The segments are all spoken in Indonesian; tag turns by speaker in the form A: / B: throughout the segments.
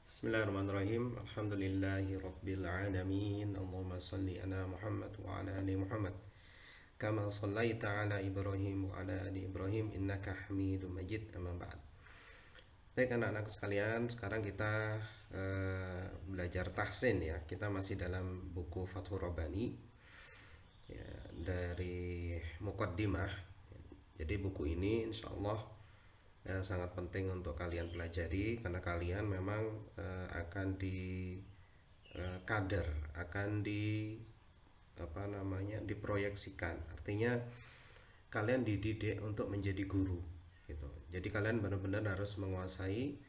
A: Bismillahirrahmanirrahim. Alhamdulillahi rabbil alamin. Allahumma salli ala Muhammad wa ala ali Muhammad. Kama sallaita ala Ibrahim wa ala ali Ibrahim innaka Hamidum Majid. Amma ba'd. Baik anak-anak sekalian, sekarang kita belajar tahsin ya. Kita masih dalam buku Fathur Rabbani ya, dari Muqaddimah. Jadi buku ini insyaallah sangat penting untuk kalian pelajari karena kalian memang akan di kader, akan di diproyeksikan. Artinya kalian dididik untuk menjadi guru gitu. Jadi kalian benar-benar harus menguasai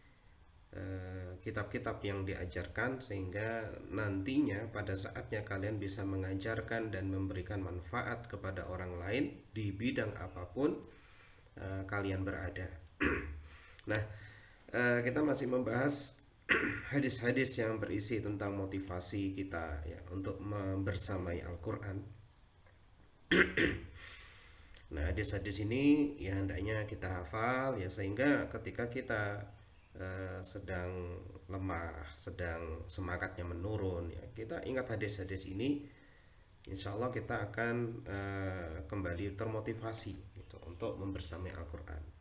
A: kitab-kitab yang diajarkan sehingga nantinya pada saatnya kalian bisa mengajarkan dan memberikan manfaat kepada orang lain di bidang apapun kalian berada. Nah, kita masih membahas hadis-hadis yang berisi tentang motivasi kita ya untuk membersamai Al-Quran. Nah, hadis-hadis ini ya hendaknya kita hafal ya sehingga ketika kita sedang lemah, sedang semangatnya menurun ya, kita ingat hadis-hadis ini, insya Allah kita akan kembali termotivasi gitu, untuk membersamai Al-Quran.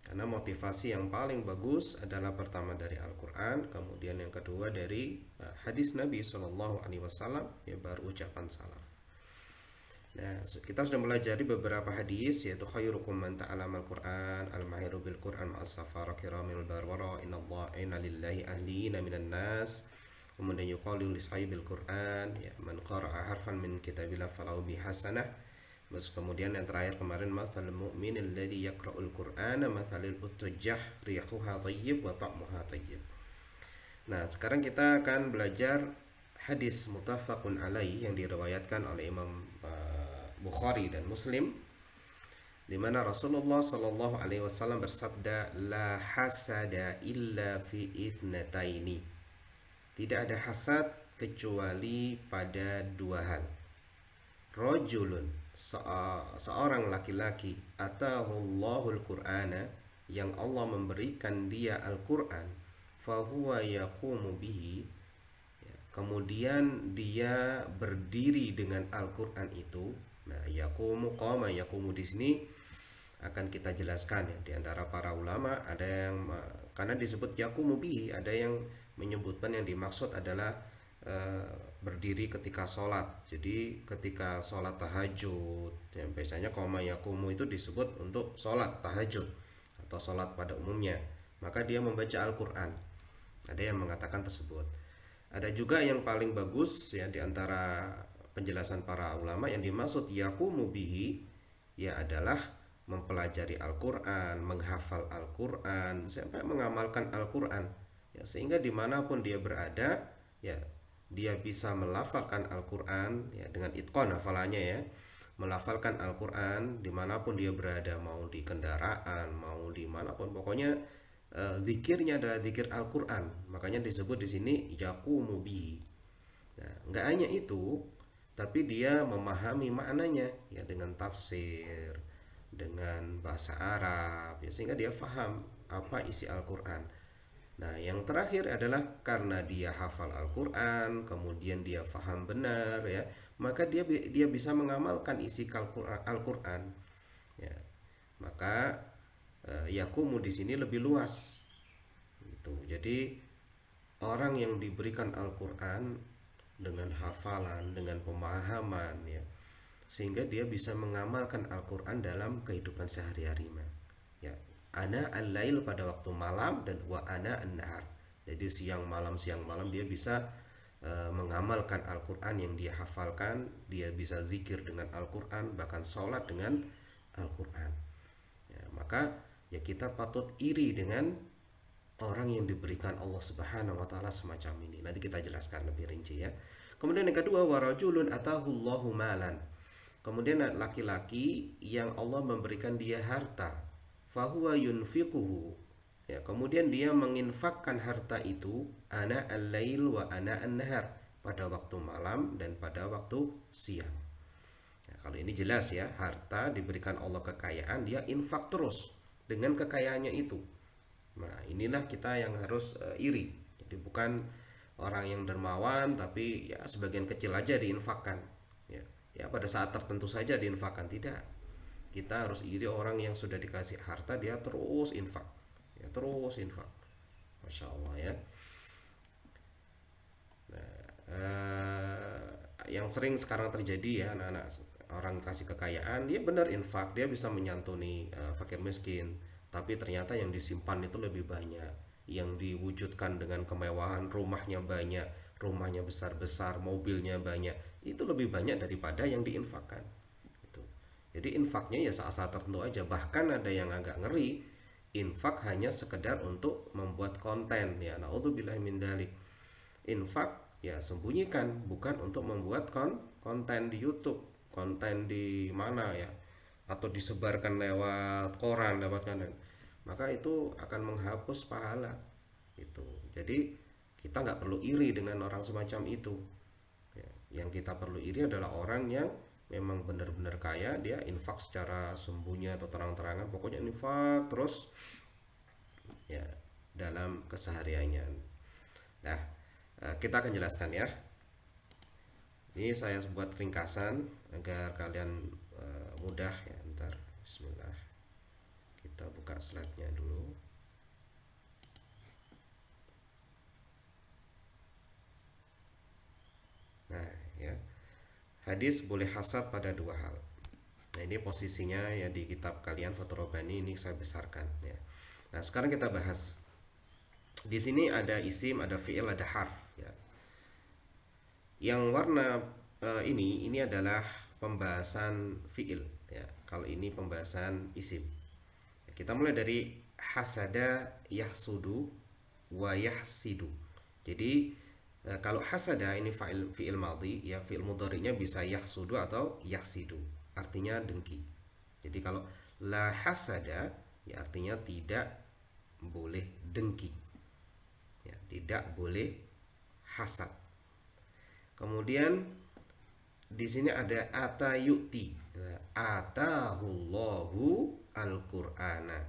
A: Karena motivasi yang paling bagus adalah pertama dari Al-Quran, kemudian yang kedua dari hadis Nabi SAW, ya baru ucapan salaf. Nah, kita sudah melajari beberapa hadis, yaitu khairukum man ta'allama al-Qur'an, al-mahiru bil Qur'an ma'as safara kiramil barwara, inna lillahi ahlina minan nas. Kemudian yuqalu li sahibil Qur'an, ya man qara'a harfan min kitabillah falahu bi hasanah. Terus kemudian yang terakhir kemarin, masalul mu'min alladhi yaqra'ul Qur'ana masalil utujah rihuha thayyib wa ta'muha thayyib. Nah, sekarang kita akan belajar hadis muttafaqun alaih yang diriwayatkan oleh Imam Bukhari dan Muslim, di mana Rasulullah sallallahu alaihi wasallam bersabda, la hasada illa fi ithnataini. Tidak ada hasad kecuali pada dua hal. Rajulun, seorang laki-laki, atahullahul Qur'ana, yang Allah memberikan dia Al-Quran, fahuwa yaqumu bihi, kemudian dia berdiri dengan Al-Quran itu. Nah, yaqumu, qama, yaqumu di sini akan kita jelaskan ya. Di antara para ulama ada yang karena disebut yaqumu bihi, ada yang menyebutkan yang dimaksud adalah berdiri ketika sholat. Jadi ketika sholat tahajud ya, biasanya qama yaqumu itu disebut untuk sholat tahajud atau sholat pada umumnya, maka dia membaca Al-Quran. Ada yang mengatakan tersebut. Ada juga yang paling bagus ya, di antara penjelasan para ulama, yang dimaksud yaqumu bihi ya adalah mempelajari Al-Quran, menghafal Al-Quran sampai mengamalkan Al-Quran ya, sehingga dimanapun dia berada ya dia bisa melafalkan Al-Quran ya, dengan itqan hafalannya ya, melafalkan Al-Quran dimanapun dia berada, mau di kendaraan, mau dimanapun, pokoknya zikirnya adalah zikir Al-Quran. Makanya disebut di sini yaqumu bihi. Nah, nggak hanya itu, tapi dia memahami maknanya ya dengan tafsir, dengan bahasa Arab ya, sehingga dia faham apa isi Al-Quran. Nah, yang terakhir adalah karena dia hafal Al-Quran, kemudian dia faham benar ya, maka dia bisa mengamalkan isi Al-Quran ya. Maka yakumu di sini lebih luas gitu. Jadi orang yang diberikan Al-Quran dengan hafalan, dengan pemahaman ya, sehingga dia bisa mengamalkan Al-Quran dalam kehidupan sehari-hari ya. Ana al-lail pada waktu malam, dan wa ana an-nahar. Jadi siang malam dia bisa mengamalkan Al-Quran yang dia hafalkan, dia bisa zikir dengan Al-Quran, bahkan sholat dengan Al-Quran ya. Maka ya kita patut iri dengan orang yang diberikan Allah Subhanahu wa taala semacam ini. Nanti kita jelaskan lebih rinci ya. Kemudian yang kedua, warajulun atahullahu malan. Kemudian laki-laki yang Allah memberikan dia harta, fahuwa yunfiquhu ya, kemudian dia menginfakkan harta itu, ana al-lail wa ana an-nahar, pada waktu malam dan pada waktu siang. Nah, kalau ini jelas ya, harta diberikan Allah kekayaan, dia infak terus dengan kekayaannya itu. Nah, inilah kita yang harus iri Dia bukan orang yang dermawan tapi ya sebagian kecil aja diinfakkan. Ya, ya pada saat tertentu saja diinfakkan, tidak. Kita harus iri orang yang sudah dikasih harta dia terus infak. Ya, terus infak. Masya Allah ya. eh, yang sering sekarang terjadi ya, anak-anak orang kasih kekayaan dia benar infak, dia bisa menyantuni fakir miskin, tapi ternyata yang disimpan itu lebih banyak, yang diwujudkan dengan kemewahan, rumahnya banyak, rumahnya besar-besar, mobilnya banyak, itu lebih banyak daripada yang diinfakkan itu. Jadi infaknya ya saat-saat tertentu aja, bahkan ada yang agak ngeri, infak hanya sekedar untuk membuat konten, ya naudzubillah min dzalik. Infak ya sembunyikan, bukan untuk membuat konten di YouTube, konten di mana ya, atau disebarkan lewat koran, lewat kanan, maka itu akan menghapus pahala itu. Jadi kita nggak perlu iri dengan orang semacam itu ya. Yang kita perlu iri adalah orang yang memang benar-benar kaya, dia infak secara sembunyi atau terang-terangan, pokoknya infak terus ya dalam kesehariannya. Nah, kita akan jelaskan ya. Ini saya buat ringkasan agar kalian mudah ya. Ntar, Bismillah. Kita buka slide-nya dulu. Nah, ya. Hadis boleh hasad pada dua hal. Nah, ini posisinya ya di kitab kalian Fathur Rabbani, ini saya besarkan ya. Nah, sekarang kita bahas. Di sini ada isim, ada fi'il, ada harf ya. Yang warna ini adalah pembahasan fi'il ya. Kalau ini pembahasan isim. Kita mulai dari hasada yahsudu wa yahsidu. Jadi kalau hasada ini fi'il madhi ya, fi'il mudhari'nya bisa yahsudu atau yahsidu. Artinya dengki. Jadi kalau la hasada ya artinya tidak boleh dengki. Ya, tidak boleh hasad. Kemudian di sini ada atayuti. Atahullahu al-Qur'ana.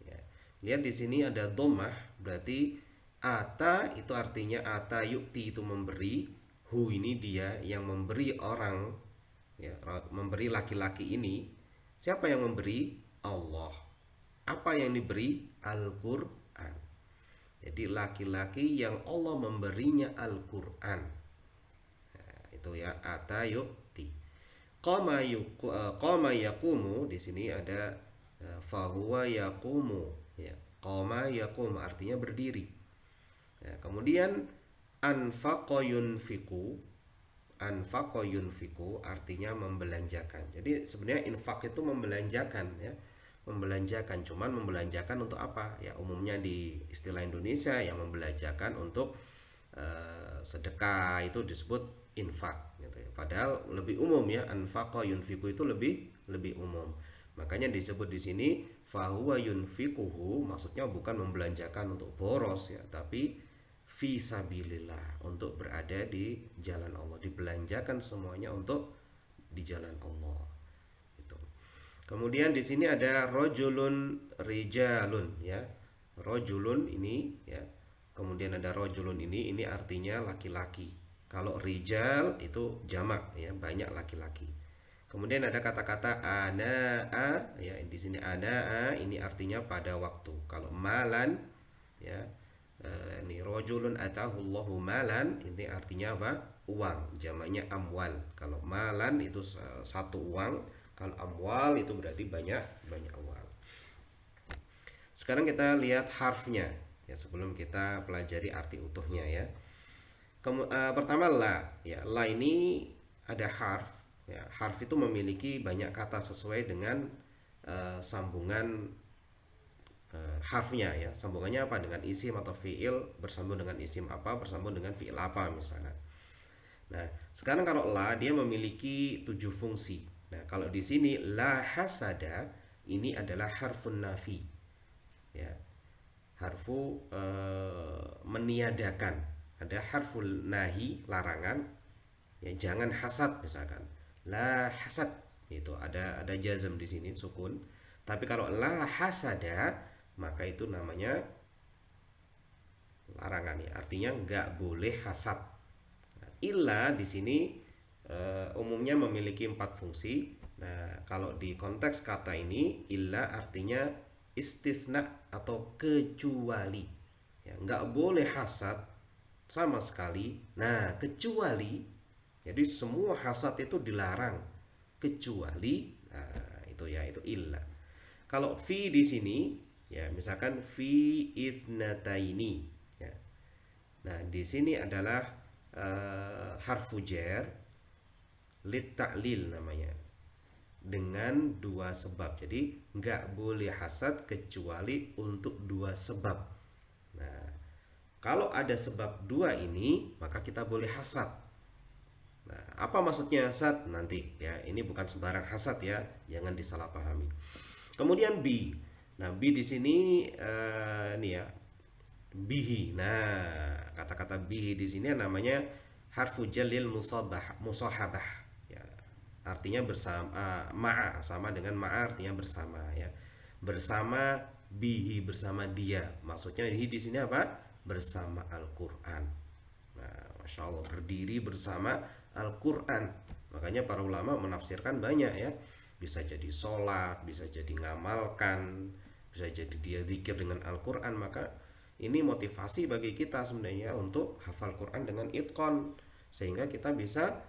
A: Ya. Lihat di sini ada dhammah, berarti ata itu artinya atayuti itu memberi, hu ini dia yang memberi orang ya, memberi laki-laki ini. Siapa yang memberi? Allah. Apa yang diberi? Al-Qur'an. Jadi laki-laki yang Allah memberinya Al-Qur'an. Itu ya atayuti. Qama yaqumu, di sini ada fahuwa yaqumu ya. Qama yaqumu artinya berdiri ya. Kemudian anfaqa yunfiqu, anfaqa yunfiqu artinya membelanjakan. Jadi sebenarnya infak itu membelanjakan ya, membelanjakan. Cuman membelanjakan untuk apa ya, umumnya di istilah Indonesia yang membelanjakan untuk sedekah itu disebut infak gitu ya. Padahal lebih umum ya, anfaqa yunfiqu itu lebih umum. Makanya disebut di sini fahuwa yunfiquhu, maksudnya bukan membelanjakan untuk boros ya, tapi fi sabilillah, untuk berada di jalan Allah, dibelanjakan semuanya untuk di jalan Allah itu. Kemudian di sini ada rojulun rijalun ya. Rojulun ini ya. Kemudian ada rojulun ini artinya laki-laki. Kalau rijal itu jamak ya, banyak laki-laki. Kemudian ada kata-kata anaa ya, di sini anaa ini artinya pada waktu. Kalau malan ya, ini rojulun atahullahu malan ini artinya apa? Uang, jamaknya amwal. Kalau malan itu satu uang, kalau amwal itu berarti banyak uang. Sekarang kita lihat harfnya ya, sebelum kita pelajari arti utuhnya ya. Pertama la ya, la ini ada harf ya. Harf itu memiliki banyak kata sesuai dengan sambungan harfnya ya. Sambungannya apa? Dengan isim atau fiil, bersambung dengan isim apa, bersambung dengan fiil apa misalnya. Nah, sekarang kalau la dia memiliki 7 fungsi. Nah, kalau di sini la hasada ini adalah harfun nafi ya, harfu meniadakan. Ada harful nahi, larangan ya, jangan hasad misalkan, la hasad itu ada jazm di sini, sukun. Tapi kalau la hasada maka itu namanya larangan ya, artinya nggak boleh hasad. Illa di sini umumnya memiliki 4 fungsi. Nah, kalau di konteks kata ini, illa artinya istisna atau kecuali. Ya, nggak boleh hasad sama sekali. Nah, kecuali, jadi semua hasad itu dilarang kecuali, nah, itu ya, itu illa. Kalau fi di sini, ya misalkan fi ithnataini, ya. Nah, di sini adalah harfu jar lit ta'lil namanya, dengan 2 sebab. Jadi nggak boleh hasad kecuali untuk 2 sebab. Nah, kalau ada sebab 2 ini, maka kita boleh hasad. Nah, apa maksudnya hasad? Nanti ya, ini bukan sembarang hasad ya, jangan disalahpahami. Kemudian bi. Nah, bi di sini nih ya, bihi. Nah, kata-kata bihi di sini namanya harfu jalil musahabah. Ya, artinya bersama, ma'a sama dengan ma'a artinya bersama ya. Bersama bihi, bersama dia. Maksudnya bihi di sini apa? Bersama Al-Qur'an. Nah, Masya Allah, berdiri bersama Al-Qur'an. Makanya para ulama menafsirkan banyak ya. Bisa jadi sholat, bisa jadi ngamalkan, bisa jadi dia zikir dengan Al-Qur'an. Maka ini motivasi bagi kita sebenarnya untuk hafal Quran dengan itqan, sehingga kita bisa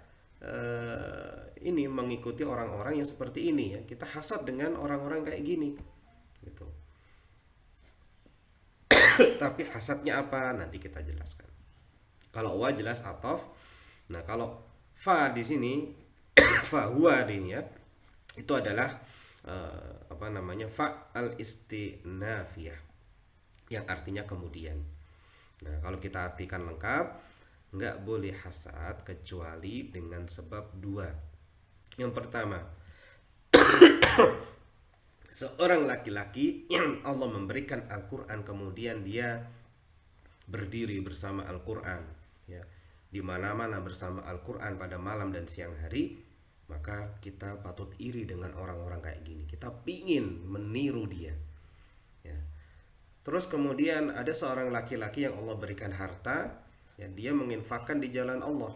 A: ini mengikuti orang-orang yang seperti ini ya. Kita hasad dengan orang-orang kayak gini gitu. Tapi hasadnya apa? Nanti kita jelaskan. Kalau wa jelas ataf. Nah, kalau fa di sini fa huwa ini ya, itu adalah apa namanya? Fa al istinafiyah, yang artinya kemudian. Nah, kalau kita artikan lengkap, nggak boleh hasad kecuali dengan sebab 2. Yang pertama, seorang laki-laki yang Allah memberikan Al-Quran, kemudian dia berdiri bersama Al-Quran ya, di mana-mana bersama Al-Quran pada malam dan siang hari, maka kita patut iri dengan orang-orang kayak gini. Kita pingin meniru dia ya. Terus kemudian ada seorang laki-laki yang Allah berikan harta, ya, dia menginfakkan di jalan Allah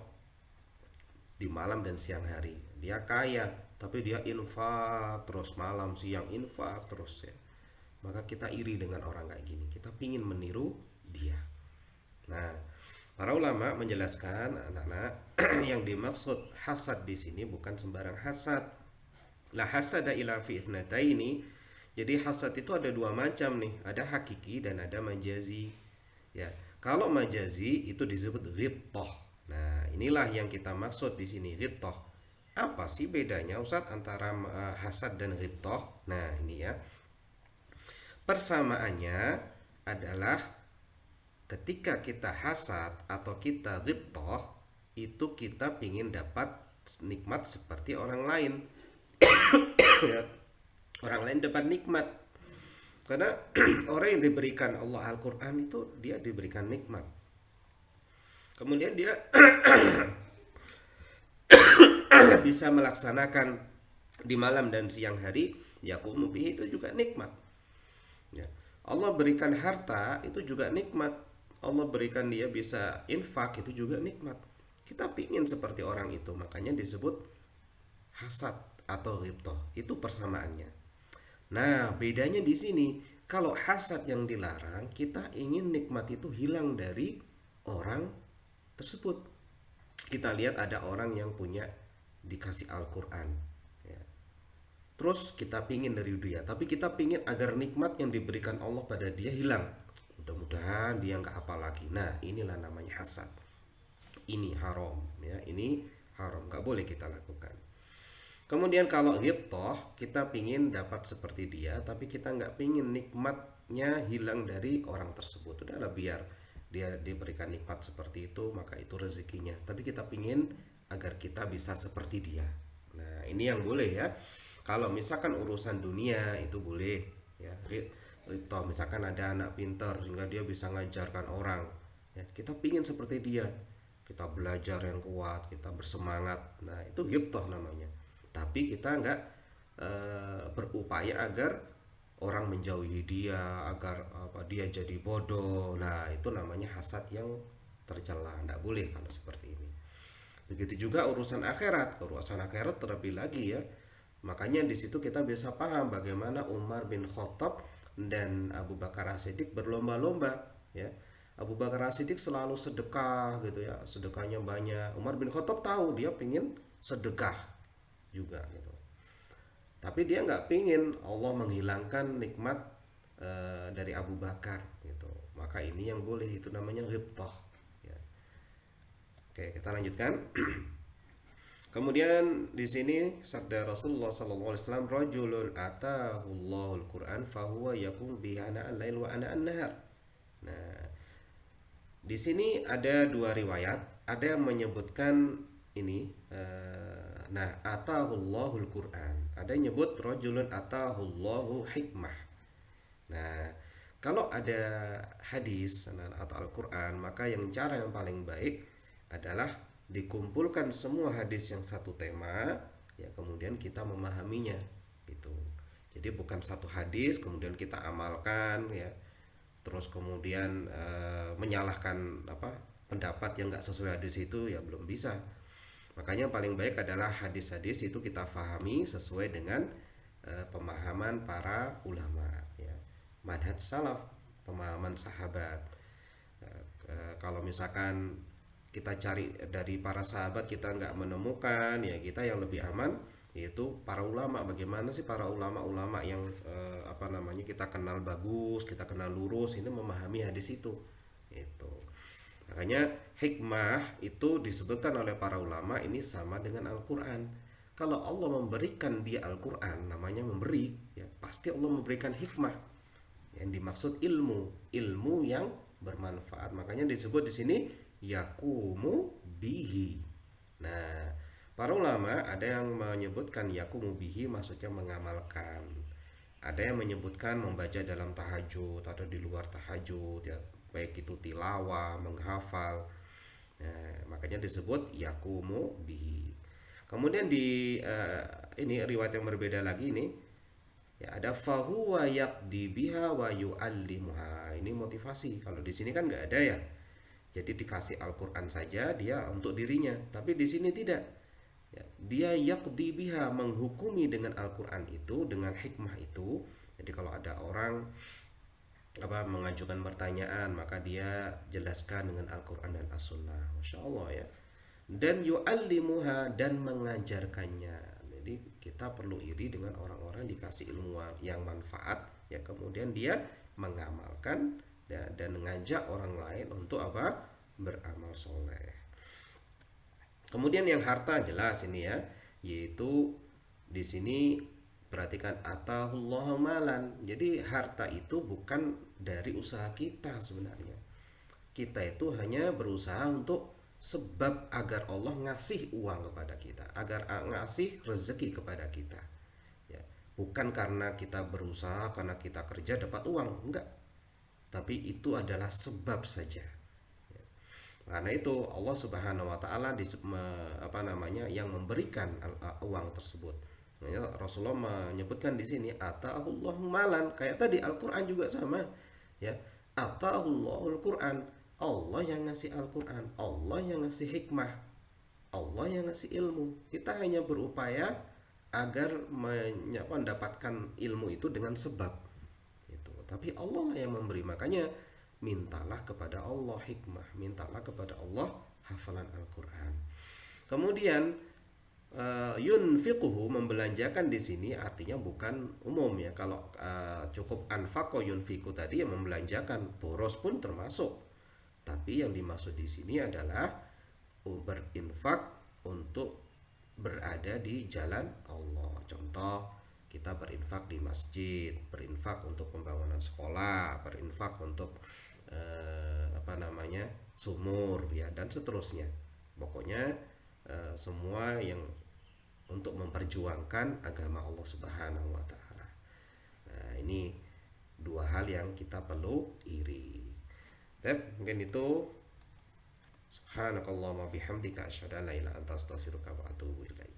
A: di malam dan siang hari. Dia kaya, tapi dia infak terus, malam siang infak terus ya. Maka kita iri dengan orang kayak gini. Kita pingin meniru dia. Nah, para ulama menjelaskan anak-anak yang dimaksud hasad di sini bukan sembarang hasad. La hasada ila fi ithnataini. Jadi hasad itu ada 2 macam nih, ada hakiki dan ada majazi. Ya, kalau majazi itu disebut ghibthah. Nah, inilah yang kita maksud di sini, ghibthah. Apa sih bedanya Ustaz antara hasad dan ghibthah? Nah, ini ya. Persamaannya adalah ketika kita hasad atau kita ghibthah, itu kita ingin dapat nikmat seperti orang lain. Ya, orang lain dapat nikmat. Karena orang yang diberikan Allah Al-Quran itu dia diberikan nikmat. Kemudian dia bisa melaksanakan di malam dan siang hari, yaqumu bihi, itu juga nikmat. Ya. Allah berikan harta itu juga nikmat. Allah berikan dia bisa infak itu juga nikmat. Kita pingin seperti orang itu, makanya disebut hasad atau ghibthah. Itu persamaannya. Nah, bedanya di sini, kalau hasad yang dilarang, kita ingin nikmat itu hilang dari orang tersebut. Kita lihat ada orang yang punya dikasih Al-Quran ya. Terus kita pingin dari dia, tapi kita pingin agar nikmat yang diberikan Allah pada dia hilang. Mudah-mudahan dia nggak hafal lagi. Nah, inilah namanya hasad. Ini haram ya, ini haram, nggak boleh kita lakukan. Kemudian kalau ghibthah, kita pingin dapat seperti dia, tapi kita nggak pingin nikmatnya hilang dari orang tersebut. Udahlah, biar dia diberikan nikmat seperti itu, maka itu rezekinya. Tapi kita pingin agar kita bisa seperti dia. Nah, ini yang boleh ya. Kalau misalkan urusan dunia itu boleh ya. Ghibthah, misalkan ada anak pintar sehingga dia bisa ngajarkan orang. Ya, kita pingin seperti dia. Kita belajar yang kuat, kita bersemangat. Nah, itu ghibthah namanya. Tapi kita nggak berupaya agar orang menjauhi dia agar apa dia jadi bodoh. Nah, itu namanya hasad yang tercela. Tidak boleh kalau seperti ini. Begitu juga urusan akhirat terlebih lagi ya. Makanya di situ kita bisa paham bagaimana Umar bin Khattab dan Abu Bakar As-Siddiq berlomba-lomba ya. Abu Bakar As-Siddiq selalu sedekah gitu ya, sedekahnya banyak. Umar bin Khattab tahu dia pingin sedekah juga gitu. Tapi dia nggak pingin Allah menghilangkan nikmat dari Abu Bakar gitu. Maka ini yang boleh, itu namanya ghibthah ya. Oke, kita lanjutkan. Kemudian di sini sabda Rasulullah sallallahu alaihi wasallam, rajulun atahu Allahul Quran fahuwa yakum bihi ana al-lail wa ana an-nahar. Nah, di sini ada dua riwayat, ada yang menyebutkan ini nah, atahullahul Quran. Ada yang nyebut rajulun atahullahu hikmah. Nah, kalau ada hadis atau Al-Quran, maka cara yang paling baik adalah dikumpulkan semua hadis yang satu tema, ya kemudian kita memahaminya gitu. Jadi bukan satu hadis kemudian kita amalkan ya, terus kemudian menyalahkan apa pendapat yang nggak sesuai hadis itu, ya belum bisa. Makanya paling baik adalah hadis-hadis itu kita fahami sesuai dengan pemahaman para ulama ya, manhaj salaf, pemahaman sahabat. Kalau misalkan kita cari dari para sahabat kita nggak menemukan, ya kita yang lebih aman yaitu para ulama. Bagaimana sih para ulama-ulama yang apa namanya kita kenal bagus, kita kenal lurus, ini memahami hadis itu. Itu. Makanya hikmah itu disebutkan oleh para ulama ini sama dengan Al-Quran. Kalau Allah memberikan dia Al-Quran, namanya memberi, ya pasti Allah memberikan hikmah. Yang dimaksud ilmu yang bermanfaat. Makanya disebut di sini yakumu bihi. Nah, para ulama ada yang menyebutkan yakumu bihi maksudnya mengamalkan. Ada yang menyebutkan membaca dalam tahajud atau di luar tahajud ya, baik itu tilawah, menghafal. Nah, makanya disebut yakumu bihi. Kemudian di ini riwayat yang berbeda lagi ini ya, ada fahuwa yaqdi biha wa yu'allimuha. Ini motivasi. Kalau di sini kan nggak ada ya. Jadi dikasih Al-Quran saja dia untuk dirinya, tapi di sini tidak. Ya, dia yaqdi biha, menghukumi dengan Al-Quran itu, dengan hikmah itu. Jadi kalau ada orang apa mengajukan pertanyaan, maka dia jelaskan dengan Al-Quran dan As-Sunnah. Masya Allah ya. Dan yu'allimuha, dan mengajarkannya. Jadi kita perlu iri dengan orang-orang dikasih ilmu yang manfaat ya, kemudian dia mengamalkan dan mengajak orang lain untuk apa? Beramal soleh. Kemudian yang harta jelas ini ya, yaitu di sini perhatikan atahullahu malan. Jadi harta itu bukan dari usaha kita sebenarnya. Kita itu hanya berusaha untuk sebab agar Allah ngasih uang kepada kita, agar ngasih rezeki kepada kita. Ya, bukan karena kita berusaha, karena kita kerja dapat uang, enggak. Tapi itu adalah sebab saja. Ya. Karena itu Allah Subhanahu wa taala apa namanya yang memberikan uang tersebut. Ya, Rasulullah menyebutkan di sini ata'allahu malan, kayak tadi Al-Qur'an juga sama. Ya, ata'allahul Qur'an. Allah yang ngasih Al-Quran, Allah yang ngasih hikmah, Allah yang ngasih ilmu. Kita hanya berupaya agar mendapatkan ilmu itu dengan sebab itu. Tapi Allah yang memberi. Makanya mintalah kepada Allah hikmah, mintalah kepada Allah hafalan Al-Quran. Kemudian yunfiquhu, membelanjakan di sini artinya bukan umum ya. Kalau cukup anfaqo yunfiqu tadi yang membelanjakan, boros pun termasuk. Tapi yang dimaksud di sini adalah berinfak untuk berada di jalan Allah. Contoh, kita berinfak di masjid, berinfak untuk pembangunan sekolah, berinfak untuk apa namanya sumur ya, dan seterusnya. Pokoknya semua yang untuk memperjuangkan agama Allah Subhanahu wa taala. Nah, ini dua hal yang kita perlu iri. Mungkin itu. Subhanakallahumma bihamdika asyhadu an la ilaha illa anta astaghfiruka wa atubu ilaik.